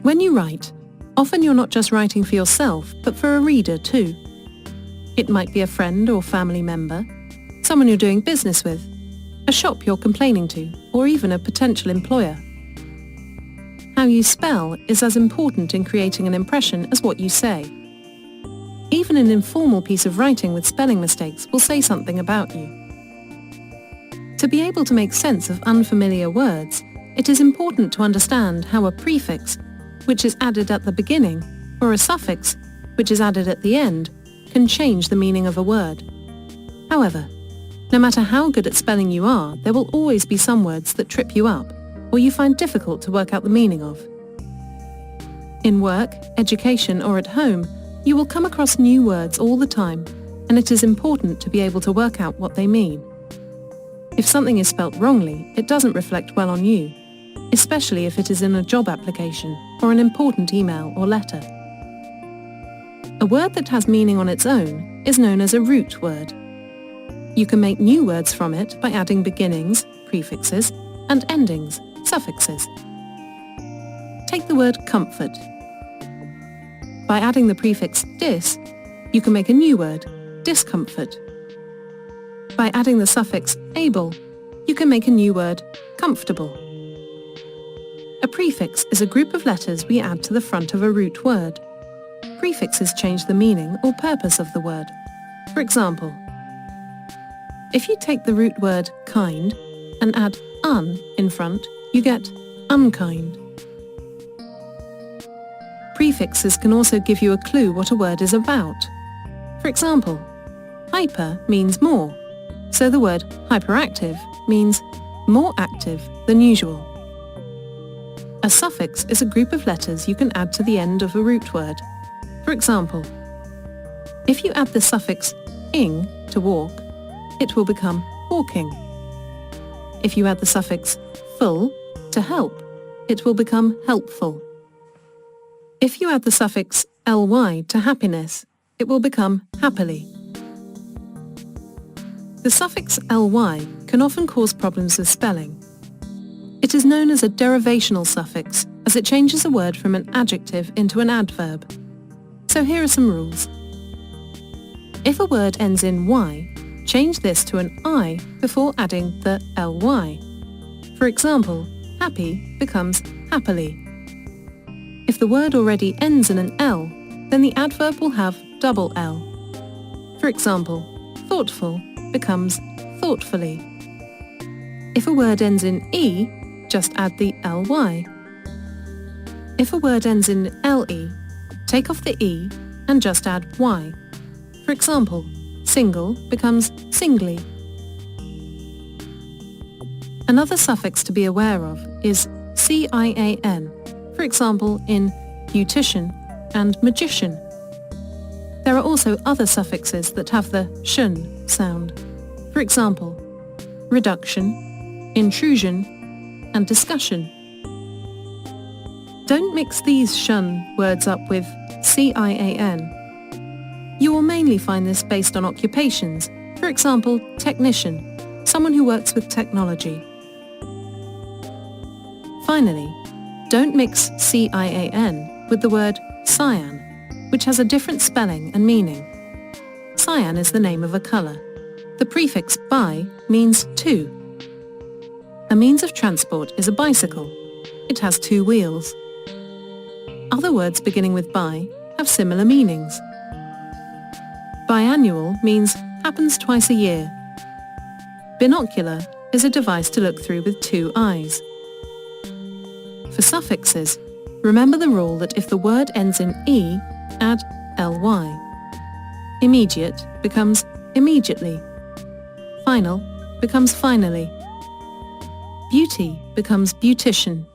When you write, often you're not just writing for yourself, but for a reader too. It might be a friend or family member, someone you're doing business with, a shop you're complaining to, or even a potential employer. How you spell is as important in creating an impression as what you say. Even an informal piece of writing with spelling mistakes will say something about you. To be able to make sense of unfamiliar words, it is important to understand how a prefix, which is added at the beginning, or a suffix, which is added at the end, can change the meaning of a word. However, no matter how good at spelling you are, there will always be some words that trip you up, or you find difficult to work out the meaning of. In work, education, or at home, you will come across new words all the time, and it is important to be able to work out what they mean. If something is spelt wrongly, it doesn't reflect well on you, especially if it is in a job application or an important email or letter. A word that has meaning on its own is known as a root word. You can make new words from it by adding beginnings, prefixes, and endings, suffixes. Take the word comfort. By adding the prefix dis, you can make a new word, discomfort. By adding the suffix able, you can make a new word, comfortable. A prefix is a group of letters we add to the front of a root word. Prefixes change the meaning or purpose of the word. For example, if you take the root word kind and add un in front, you get unkind. Prefixes can also give you a clue what a word is about. For example, hyper means more, so the word hyperactive means more active than usual. A suffix is a group of letters you can add to the end of a root word. For example, if you add the suffix ing to walk, it will become walking. If you add the suffix full to help, it will become helpful. If you add the suffix ly to happiness, it will become happily. The suffix ly can often cause problems with spelling. It is known as a derivational suffix, as it changes a word from an adjective into an adverb. So here are some rules. If a word ends in y, change this to an I before adding the ly. For example, happy becomes happily. If the word already ends in an L, then the adverb will have double L. For example, thoughtful becomes thoughtfully. If a word ends in E, just add the ly. If a word ends in le, take off the E and just add y. For example, single becomes singly. Another suffix to be aware of is cian, for example in beautician and magician. There are also other suffixes that have the shun sound. For example, reduction, intrusion, and discussion. Don't mix these shun words up with cian. You will mainly find this based on occupations, for example, technician, someone who works with technology. Finally, don't mix cian with the word cyan, which has a different spelling and meaning. Cyan is the name of a colour. The prefix bi means two. A means of transport is a bicycle. It has two wheels. Other words beginning with bi have similar meanings. Biannual means happens twice a year. Binocular is a device to look through with two eyes. For suffixes, remember the rule that if the word ends in E, add ly. Immediate becomes immediately. Final becomes finally. Beauty becomes beautician.